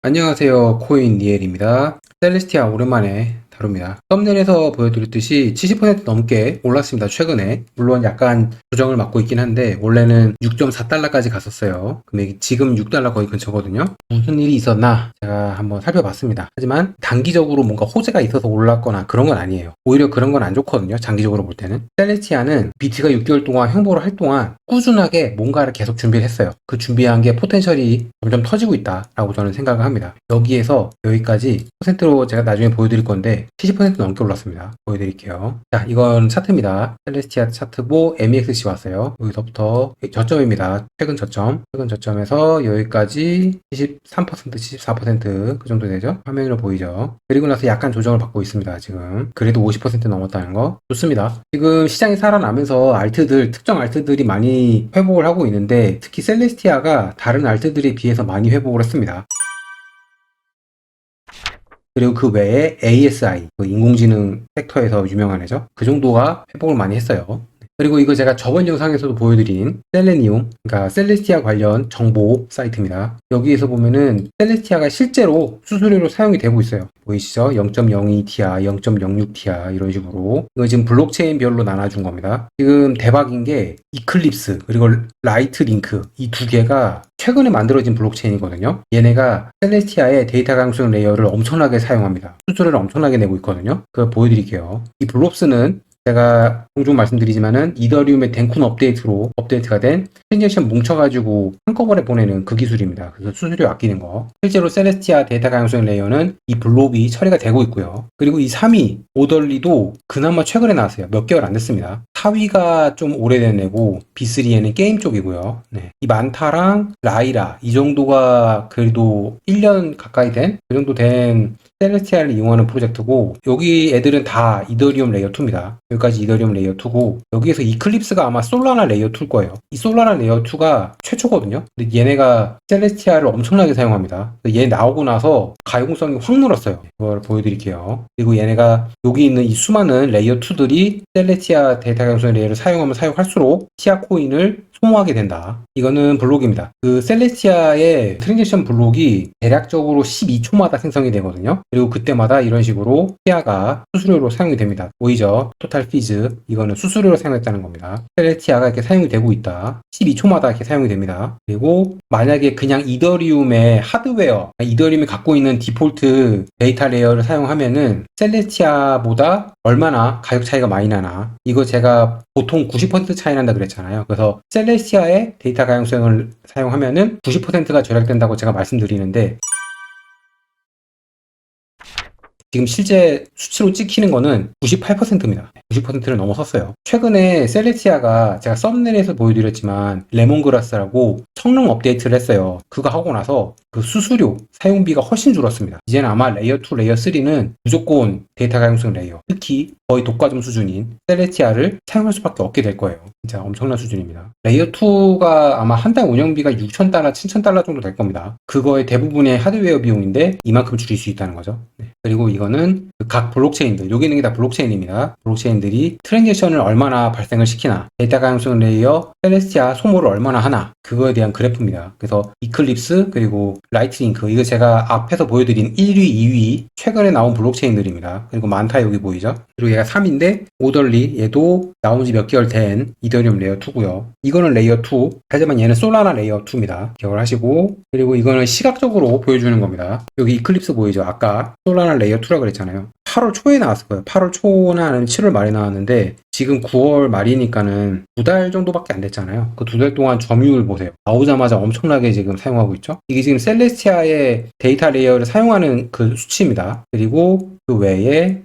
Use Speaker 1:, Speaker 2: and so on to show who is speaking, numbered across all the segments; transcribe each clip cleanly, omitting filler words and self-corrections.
Speaker 1: 안녕하세요. 코인 니엘입니다. 셀레스티아 오랜만에 다룹니다. 썸네일에서 보여드렸듯이 70% 넘게 올랐습니다. 최근에. 물론 약간 조정을 맞고 있긴 한데 원래는 6.4달러까지 갔었어요. 금액이 지금 6달러 거의 근처거든요. 무슨 일이 있었나 제가 한번 살펴봤습니다. 하지만 단기적으로 뭔가 호재가 있어서 올랐거나 그런 건 아니에요. 오히려 그런 건 안 좋거든요. 장기적으로 볼 때는. 셀레스티아는 비트가 6개월 동안 횡보를 할 동안 꾸준하게 뭔가를 계속 준비를 했어요. 그 준비한 게 포텐셜이 점점 터지고 있다라고 저는 생각을 합니다. 여기에서 여기까지 퍼센트로 제가 나중에 보여드릴 건데 70% 넘게 올랐습니다. 보여드릴게요. 자, 이건 차트입니다. 셀레스티아 차트고 MEXC 왔어요. 여기서부터 저점입니다. 최근 저점. 최근 저점에서 여기까지 73%, 74%그 정도 되죠? 화면으로 보이죠? 그리고 나서 약간 조정을 받고 있습니다. 지금. 그래도 50% 넘었다는 거. 좋습니다. 지금 시장이 살아나면서 알트들, 특정 알트들이 많이 회복을 하고 있는데 특히 셀레스티아가 다른 알트들에 비해서 많이 회복을 했습니다. 그리고 그 외에 ASI, 그 인공지능 섹터에서 유명한 애죠. 그 정도가 회복을 많이 했어요. 그리고 이거 제가 저번 영상에서도 보여드린 셀레니움, 그러니까 셀레스티아 관련 정보 사이트입니다. 여기에서 보면은 셀레스티아가 실제로 수수료로 사용이 되고 있어요. 보이시죠? 0.02TI, 0.06TI 이런 식으로. 이거 지금 블록체인별로 나눠준 겁니다. 지금 대박인 게 이클립스 그리고 라이트 링크 이 두 개가 최근에 만들어진 블록체인이거든요. 얘네가 셀레스티아의 데이터 강수용 레이어를 엄청나게 사용합니다. 수수료를 엄청나게 내고 있거든요. 그걸 보여드릴게요. 이 블롭스는 제가 종종 말씀드리지만은 이더리움의 덴쿤 업데이트로 업데이트가 된 트랜잭션 뭉쳐가지고 한꺼번에 보내는 그 기술입니다. 그래서 수수료 아끼는 거. 실제로 셀레스티아 데이터 강수용 레이어는 이 블록이 처리가 되고 있고요. 그리고 이 3위 오덜리도 그나마 최근에 나왔어요. 몇 개월 안 됐습니다. 4위가 좀 오래된 애고 B3에는 게임 쪽이고요. 네. 이 만타랑 라이라 이 정도가 그래도 1년 가까이 된 그 정도 된 셀레스티아를 이용하는 프로젝트고 여기 애들은 다 이더리움 레이어 2입니다. 여기까지 이더리움 레이어 2고 여기에서 이클립스가 아마 솔라나 레이어 2일 거예요. 이 솔라나 레이어 2가 최초거든요. 근데 얘네가 셀레스티아를 엄청나게 사용합니다. 얘 나오고 나서 가용성이 확 늘었어요. 이걸 보여드릴게요. 그리고 얘네가 여기 있는 이 수많은 레이어 2들이 셀레스티아 데이터 강성 레이어를 사용하면 사용할수록 티아 코인을 소모하게 된다. 이거는 블록입니다. 그 셀레스티아의 트랜잭션 블록이 대략적으로 12초마다 생성이 되거든요. 그리고 그때마다 이런 식으로 티아가 수수료로 사용이 됩니다. 보이죠? 토탈 피즈. 이거는 수수료로 사용했다는 겁니다. 셀레스티아가 이렇게 사용이 되고 있다. 12초마다 이렇게 사용이 됩니다. 그리고 만약에 그냥 이더리움의 하드웨어, 이더리움이 갖고 있는 디폴트 데이터 레이어를 사용하면은 셀레스티아보다 얼마나 가격 차이가 많이 나나. 이거 제가 보통 90% 차이 난다 그랬잖아요. 그래서 셀레스티아의 데이터 가용성을 사용하면은 90%가 절약된다고 제가 말씀드리는데 지금 실제 수치로 찍히는 거는 98%입니다. 90%를 넘어섰어요. 최근에 셀레스티아가 제가 썸네일에서 보여드렸지만 레몬그라스라고 성능 업데이트를 했어요. 그거 하고 나서 그 수수료 사용비가 훨씬 줄었습니다. 이제는 아마 레이어 2, 레이어 3는 무조건 데이터 가용성 레이어, 특히 거의 독과점 수준인 셀레스티아를 사용할 수밖에 없게 될 거예요. 진짜 엄청난 수준입니다. 레이어 2가 아마 한 달 운영비가 6,000달러, 7,000달러 정도 될 겁니다. 그거의 대부분의 하드웨어 비용인데 이만큼 줄일 수 있다는 거죠. 네. 그리고 이거는 각 블록체인들, 여기 있는 게 다 블록체인입니다. 블록체인들이 트랜잭션을 얼마나 발생을 시키나, 데이터 가용성 레이어, 셀레스티아 소모를 얼마나 하나, 그거에 대한 그래프입니다. 그래서 이클립스 그리고 라이트링크, 이거 제가 앞에서 보여드린 1위, 2위 최근에 나온 블록체인들입니다. 그리고 만타 여기 보이죠? 그리고 얘가 3인데 오덜리 얘도 나온 지 몇 개월 된 이더리움 레이어 2고요. 이거는 레이어 2, 하지만 얘는 솔라나 레이어 2입니다. 기억을 하시고, 그리고 이거는 시각적으로 보여주는 겁니다. 여기 이클립스 보이죠? 아까 솔라나 레이어 2라고 그랬잖아요. 8월 초에 나왔을 거예요. 8월 초나 아니면 7월 말에 나왔는데 지금 9월 말이니까는 2달 정도밖에 안 됐잖아요. 그 2달 동안 점유율 보세요. 나오자마자 엄청나게 지금 사용하고 있죠. 이게 지금 셀레스티아의 데이터 레이어를 사용하는 그 수치입니다. 그리고 그 외에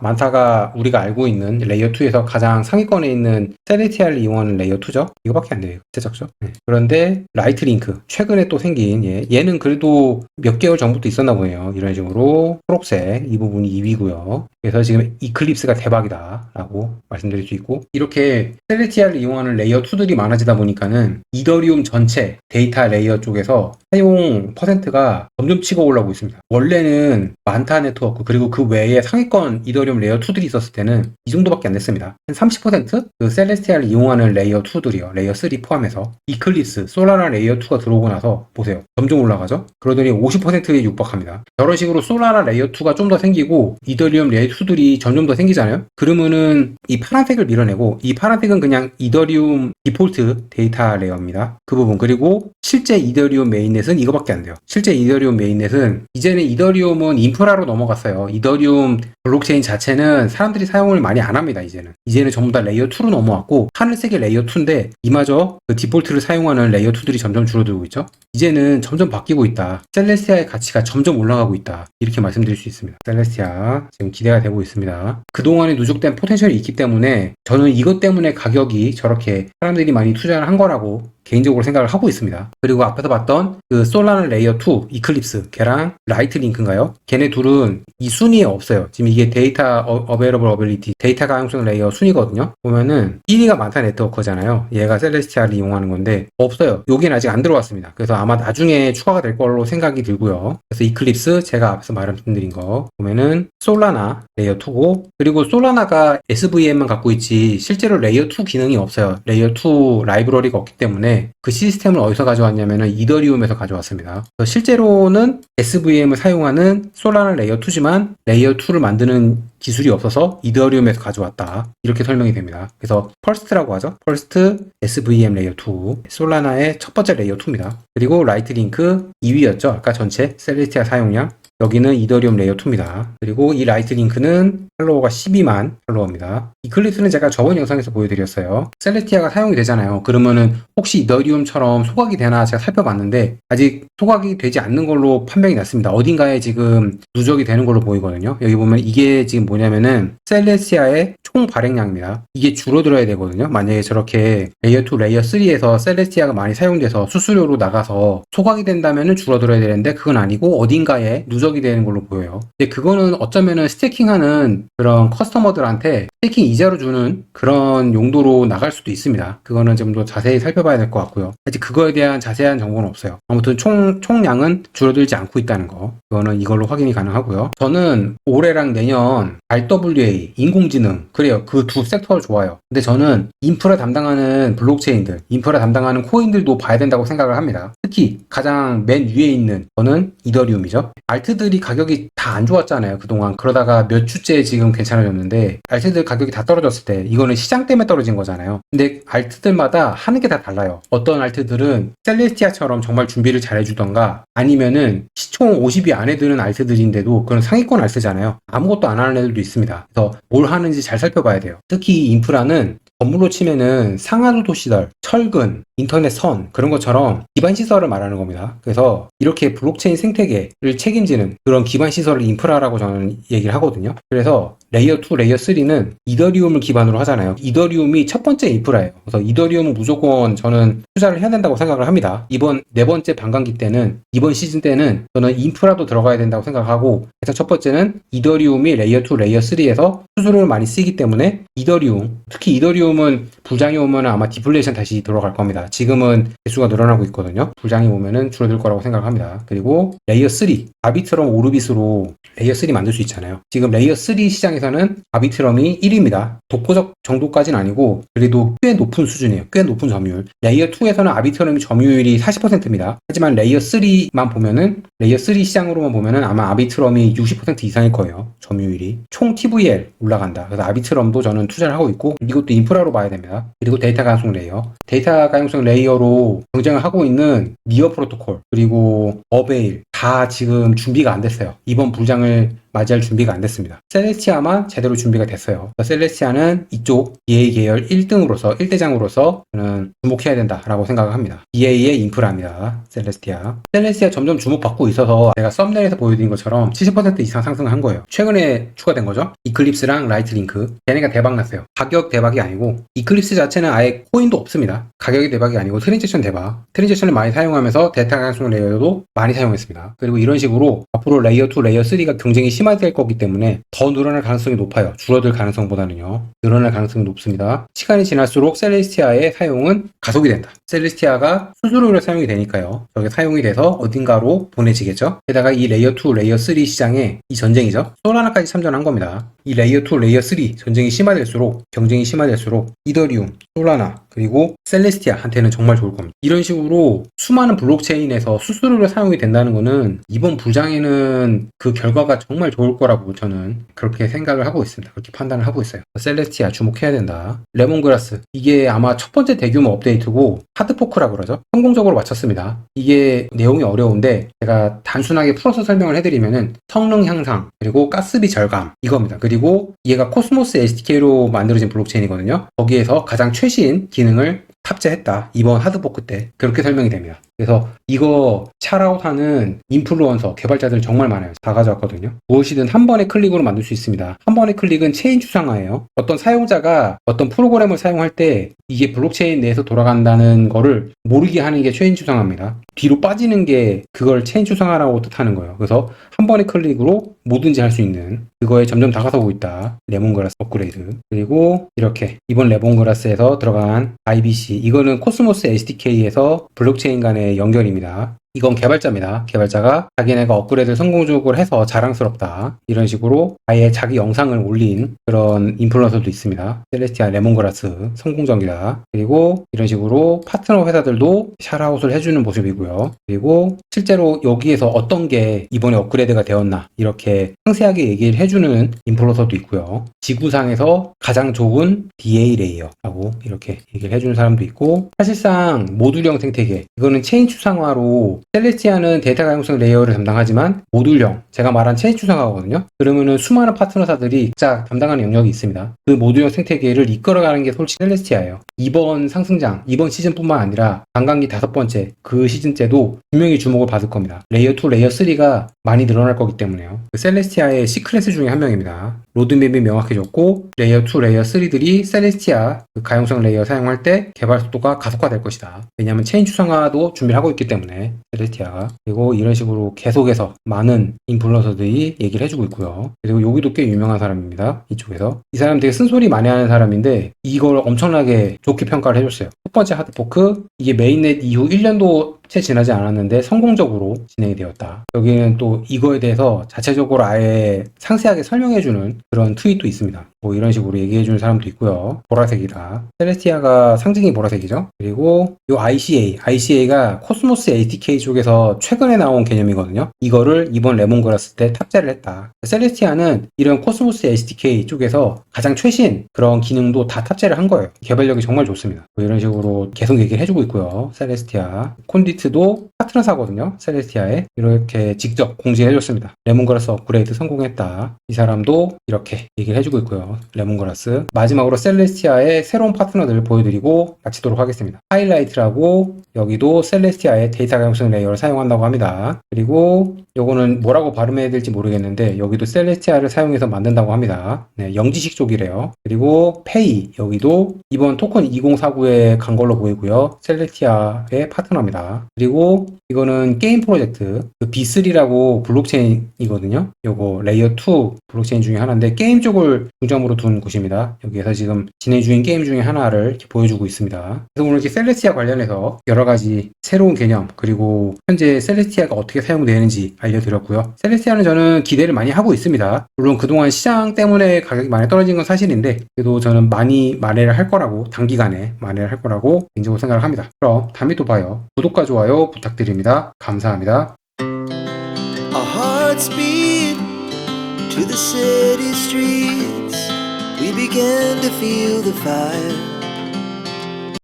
Speaker 1: 만타가 우리가 알고 있는 레이어 2에서 가장 상위권에 있는 셀레스티아를 이용하는 레이어 2죠. 이거밖에 안 돼요. 대작죠. 네. 그런데 라이트링크 최근에 또 생긴 얘는 그래도 몇 개월 전부터 있었나 보네요. 이런 식으로 초록색 이 부분이 2위고요. 그래서 지금 이클립스가 대박이다 라고 말씀드릴 수 있고, 이렇게 셀레스티아를 이용하는 레이어 2들이 많아지다 보니까는 이더리움 전체 데이터 레이어 쪽에서 사용 퍼센트가 점점 치고 올라오고 있습니다. 원래는 만타 네트워크 그리고 그 외에 상위권 이더리움 레이어 2들이 있었을 때는 이 정도밖에 안 됐습니다. 한 30%그 셀레스티아를 이용하는 레이어 2들이요. 레이어 3 포함해서 이클립스, 솔라나 레이어 2가 들어오고 나서 보세요. 점점 올라가죠? 그러더니 50%에 육박합니다. 저런 식으로 솔라나 레이어 2가 좀 더 생기고 이더리움 레이어 2들이 점점 더 생기잖아요? 그러면은 이 파란색을 밀어내고 이 파란색은 그냥 이더리움 디폴트 데이터 레이어입니다. 그 부분. 그리고 실제 이더리움 메인넷은 이거밖에 안 돼요. 실제 이더리움 메인넷은 이제는 이더리움은 인프라로 넘어갔어요. 이더리움 블록체인 자체는 사람들이 사용을 많이 안 합니다. 이제는 전부 다 레이어 2로 넘어왔고 하늘색이 레이어 2인데 이마저 그 디폴트를 사용하는 레이어 2들이 점점 줄어들고 있죠. 이제는 점점 바뀌고 있다. 셀레스티아의 가치가 점점 올라가고 있다. 이렇게 말씀드릴 수 있습니다. 셀레스티아 지금 기대가 되고 있습니다. 그동안에 누적된 포텐셜이 있기 때문에 저는 이것 때문에 가격이 저렇게 사람들이 많이 투자를 한 거라고 개인적으로 생각을 하고 있습니다. 그리고 앞에서 봤던 그 솔라나 레이어 2 이클립스 걔랑 라이트 링크인가요? 걔네 둘은 이 순위에 없어요. 지금 이게 데이터 어베이러블 어빌리티 데이터 가용성 레이어 순위거든요. 보면은 1위가 만타 네트워크잖아요. 얘가 셀레스티아를 이용하는 건데 없어요. 여기는 아직 안 들어왔습니다. 그래서 아마 나중에 추가가 될 걸로 생각이 들고요. 그래서 이클립스 제가 앞에서 말씀드린 거 보면은 솔라나 레이어 2고 그리고 솔라나가 SVM만 갖고 있지 실제로 레이어 2 기능이 없어요. 레이어 2 라이브러리가 없기 때문에 그 시스템을 어디서 가져왔냐면은 이더리움에서 가져왔습니다. 실제로는 SVM을 사용하는 솔라나 레이어 2지만 레이어 2를 만드는 기술이 없어서 이더리움에서 가져왔다. 이렇게 설명이 됩니다. 그래서 펄스트라고 하죠. 펄스트 SVM 레이어 2 솔라나의 첫 번째 레이어 2입니다. 그리고 라이트 링크 2위였죠. 아까 전체 셀레스티아 사용량. 여기는 이더리움 레이어 2입니다. 그리고 이 라이트 링크는 팔로워가 12만 팔로워입니다. 이클립스는 제가 저번 영상에서 보여드렸어요. 셀레스티아가 사용이 되잖아요. 그러면은 혹시 이더리움처럼 소각이 되나 제가 살펴봤는데 아직 소각이 되지 않는 걸로 판명이 났습니다. 어딘가에 지금 누적이 되는 걸로 보이거든요. 여기 보면 이게 지금 뭐냐면은 셀레스티아의 총 발행량입니다. 이게 줄어들어야 되거든요. 만약에 저렇게 레이어 2, 레이어 3에서 셀레스티아가 많이 사용돼서 수수료로 나가서 소각이 된다면은 줄어들어야 되는데 그건 아니고 어딘가에 누적이 되는 걸로 보여요. 근데 그거는 어쩌면은 스테이킹하는 그런 커스터머들한테 스테이킹 이자로 주는 그런 용도로 나갈 수도 있습니다. 그거는 좀 더 자세히 살펴봐야 될 것 같고요. 아직 그거에 대한 자세한 정보는 없어요. 아무튼 총량은 줄어들지 않고 있다는 거. 그거는 이걸로 확인이 가능하고요. 저는 올해랑 내년 RWA, 인공지능 그래요. 그 두 섹터 좋아요. 근데 저는 인프라 담당하는 블록체인들, 인프라 담당하는 코인들도 봐야 된다고 생각을 합니다. 특히 가장 맨 위에 있는 저는 이더리움이죠. 알트들이 가격이 다 안 좋았잖아요. 그동안. 그러다가 몇 주째 지금 괜찮아졌는데 알트들 가격이 다 떨어졌을 때 이거는 시장 때문에 떨어진 거잖아요. 근데 알트들마다 하는 게 다 달라요. 어떤 알트들은 셀레스티아처럼 정말 준비를 잘 해주던가 아니면은 시총 50위 안에 드는 알트들인데도 그런 상위권 알트잖아요. 아무것도 안 하는 애들도 있습니다. 그래서 뭘 하는지 잘 살펴봐야 돼요. 특히 인프라는 건물로 치면은 상하수도 시설, 철근, 인터넷 선 그런 것처럼 기반 시설을 말하는 겁니다. 그래서 이렇게 블록체인 생태계를 책임지는 그런 기반 시설을 인프라라고 저는 얘기를 하거든요. 그래서 레이어 2, 레이어 3는 이더리움을 기반으로 하잖아요. 이더리움이 첫 번째 인프라예요. 그래서 이더리움은 무조건 저는 투자를 해야 된다고 생각을 합니다. 이번 네 번째 반감기 때는 이번 시즌 때는 저는 인프라도 들어가야 된다고 생각하고 그래서 첫 번째는 이더리움이 레이어 2, 레이어 3에서 수수료를 많이 쓰기 때문에 이더리움 특히 이더리움은 부장이 오면 아마 디플레이션 다시 들어갈 겁니다. 지금은 개수가 늘어나고 있거든요. 부장이 오면은 줄어들 거라고 생각합니다. 그리고 레이어 3 아비트럼 오르빗으로 레이어 3 만들 수 있잖아요. 지금 레이어 3 시장에서는 아비트럼이 1위입니다. 독보적 정도까지는 아니고 그래도 꽤 높은 수준이에요. 꽤 높은 점유율. 레이어 2에서는 아비트럼이 점유율이 40%입니다. 하지만 레이어 3만 보면은 레이어 3 시장으로만 보면은 아마 아비트럼이 60% 이상일 거예요. 점유율이. 총 TVL 올라간다. 그래서 아비트럼도 저는 투자를 하고 있고 이것도 인프라로 봐야 됩니다. 그리고 데이터 가용성 레이어. 데이터 가용성 레이어로 경쟁을 하고 있는 니어 프로토콜 그리고 어베일 다 지금 준비가 안 됐어요. 이번 불장을 맞이할 준비가 안 됐습니다. 셀레스티아만 제대로 준비가 됐어요. 셀레스티아는 이쪽 EA 계열 1등으로서 1대장으로서 저는 주목해야 된다라고 생각을 합니다. EA의 인프라입니다. 셀레스티아. 셀레스티아 점점 주목받고 있어서 제가 썸네일에서 보여드린 것처럼 70% 이상 상승을 한 거예요. 최근에 추가된 거죠. 이클립스랑 라이트 링크. 걔네가 대박 났어요. 가격 대박이 아니고 이클립스 자체는 아예 코인도 없습니다. 가격이 대박이 아니고 트랜잭션 대박. 트랜잭션을 많이 사용하면서 데이터 가용성 레이어도 많이 사용했습니다. 그리고 이런 식으로 앞으로 레이어 2, 레이어 3가 경쟁이 심화될 거기 때문에 더 늘어날 가능성이 높아요. 줄어들 가능성보다는요. 늘어날 가능성이 높습니다. 시간이 지날수록 셀레스티아의 사용은 가속이 된다. 셀레스티아가 수수료로 사용이 되니까요. 저게 사용이 돼서 어딘가로 보내지겠죠. 게다가 이 레이어 2, 레이어 3 시장에 이 전쟁이죠. 솔라나까지 참전한 겁니다. 이 레이어 2, 레이어 3 전쟁이 심화될수록, 경쟁이 심화될수록 이더리움, 솔라나, 그리고 셀레스티아한테는 정말 좋을 겁니다. 이런 식으로 수많은 블록체인에서 수수료로 사용이 된다는 거는 이번 부장에는 그 결과가 정말 좋을 거라고 저는 그렇게 생각을 하고 있습니다. 그렇게 판단을 하고 있어요. 셀레스티아 주목해야 된다. 레몬그라스, 이게 아마 첫 번째 대규모 업데이트고 하드포크라고 그러죠. 성공적으로 마쳤습니다. 이게 내용이 어려운데 제가 단순하게 풀어서 설명을 해드리면은 성능 향상, 그리고 가스비 절감, 이겁니다. 그리고 얘가 코스모스 SDK로 만들어진 블록체인이거든요. 거기에서 가장 최신 기능을 탑재했다. 이번 하드포크 때 그렇게 설명이 됩니다. 그래서 이거 샤라웃하는 인플루언서 개발자들 정말 많아요. 다 가져왔거든요. 무엇이든 한 번의 클릭으로 만들 수 있습니다. 한 번의 클릭은 체인 추상화예요. 어떤 사용자가 어떤 프로그램을 사용할 때 이게 블록체인 내에서 돌아간다는 거를 모르게 하는 게 체인 추상화입니다. 뒤로 빠지는 게 그걸 체인 추상화라고 뜻하는 거예요. 그래서 한 번의 클릭으로 뭐든지 할 수 있는 그거에 점점 다가서고 있다. 레몬그라스 업그레이드. 그리고 이렇게 이번 레몬그라스에서 들어간 IBC, 이거는 코스모스 SDK에서 블록체인 간의 연결입니다. 이건 개발자입니다. 개발자가 자기네가 업그레이드를 성공적으로 해서 자랑스럽다. 이런 식으로 아예 자기 영상을 올린 그런 인플루언서도 있습니다. 셀레스티아 레몬그라스 성공적이다. 그리고 이런 식으로 파트너 회사들도 샤라웃을 해주는 모습이고요. 그리고 실제로 여기에서 어떤 게 이번에 업그레이드가 되었나 이렇게 상세하게 얘기를 해주는 인플루언서도 있고요. 지구상에서 가장 좋은 DA 레이어라고 이렇게 얘기를 해주는 사람도 있고, 사실상 모듈형 생태계, 이거는 체인 추상화로 셀레스티아는 데이터 가용성 레이어를 담당하지만 모듈형, 제가 말한 체인 추상화거든요. 그러면은 수많은 파트너사들이 각자 담당하는 영역이 있습니다. 그 모듈형 생태계를 이끌어가는 게 솔직히 셀레스티아예요. 이번 상승장, 이번 시즌뿐만 아니라 반감기 5번째 그 시즌째도 분명히 주목을 받을 겁니다. 레이어 2, 레이어 3가 많이 늘어날 거기 때문에요. 그 셀레스티아의 시크릿 중에 한 명입니다. 로드맵이 명확해졌고 레이어 2, 레이어 3들이 셀레스티아 그 가용성 레이어 사용할 때 개발 속도가 가속화될 것이다. 왜냐하면 체인 추상화도 준비를 하고 있기 때문에 셀레스티아가. 그리고 이런 식으로 계속해서 많은 인플루언서들이 얘기를 해주고 있고요. 그리고 여기도 꽤 유명한 사람입니다. 이쪽에서. 이 사람 되게 쓴소리 많이 하는 사람인데 이걸 엄청나게 좋게 평가를 해줬어요. 첫 번째 하드포크, 이게 메인넷 이후 1년도 채 지나지 않았는데 성공적으로 진행이 되었다. 여기는 또 이거에 대해서 자체적으로 아예 상세하게 설명해주는 그런 트윗도 있습니다. 뭐 이런 식으로 얘기해주는 사람도 있고요. 보라색이다. 셀레스티아가 상징이 보라색이죠. 그리고 이 ICA가 코스모스 ATK 쪽에서 최근에 나온 개념이거든요. 이거를 이번 레몬그라스 때 탑재를 했다. 셀레스티아는 이런 코스모스 SDK 쪽에서 가장 최신 그런 기능도 다 탑재를 한 거예요. 개발력이 정말 좋습니다. 뭐 이런 식으로 계속 얘기를 해주고 있고요. 셀레스티아 콘디트도 파트너사거든요. 셀레스티아에 이렇게 직접 공지해줬습니다. 레몬그라스 업그레이드 성공했다. 이 사람도 이렇게 얘기를 해주고 있고요. 레몬그라스. 마지막으로 셀레스티아의 새로운 파트너들을 보여드리고 마치도록 하겠습니다. 하이라이트라고 여기도 셀레스티아의 데이터 가용성 레이어를 사용한다고 합니다. 그리고 요거는 뭐라고 발음해야 될지 모르겠는데 여기도 셀레스티아를 사용해서 만든다고 합니다. 네, 영지식 쪽이래요. 그리고 페이, 여기도 이번 토큰 2049에 간 걸로 보이고요. 셀레스티아의 파트너입니다. 그리고 이거는 게임 프로젝트, 그 B3라고 블록체인이거든요. 요거 레이어 2 블록체인 중에 하나인데 게임 쪽을 중점으로 둔 곳입니다. 여기에서 지금 진행 중인 게임 중에 하나를 이렇게 보여주고 있습니다. 그래서 오늘 이렇게 셀레스티아 관련해서 여러 가지 새로운 개념, 그리고 현재 셀레스티아가 어떻게 사용되는지 알려드렸고요. 셀레스티아는 저는 기대를 많이 하고 있습니다. 물론 그동안 시장 때문에 가격이 많이 떨어진 건 사실인데 그래도 저는 많이 만회를 할 거라고, 단기간에 만회를 할 거라고 개인적으로 생각을 합니다. 그럼 다음에 또 봐요. 구독과 좋아요 부탁드립니다. 감사합니다.
Speaker 2: Our hearts beat to the city streets. We began to feel the fire.